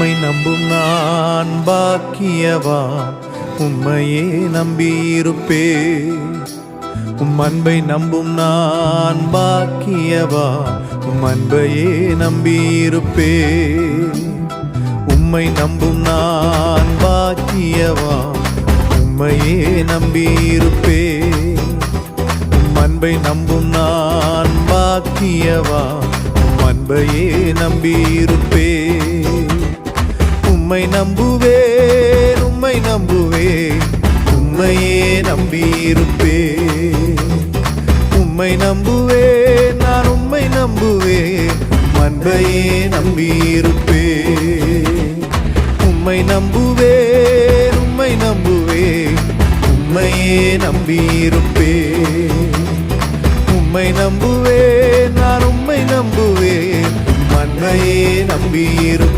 உம்மை நம்பும் நான் பாக்கியவா, உம்மையே நம்பியிருப்பே. உம் அன்பை நம்பும் நான் பாக்கியவா, உம் அன்பையே நம்பியிருப்பே. உம்மை நம்பும் நான் பாக்கியவா, உம்மையே நம்பியிருப்பே. உம் அன்பை நம்பும் நான் பாக்கியவா, உம் அன்பையே நம்பியிருப்பே. உம்மை நம்புவேன், உம்மை நம்புவேன், உம்மையே நம்பியிருப்பே. உம்மை நம்புவேன், நான் உம்மை நம்புவேன், அன்பையே நம்பியிருப்பே. உம்மை நம்புவேன், உம்மை நம்புவேன், உம்மையே நம்பியிருப்பே. உம்மை நம்புவேன், நான் உம்மை நம்புவேன், அன்பையே நம்பியிருப்பே.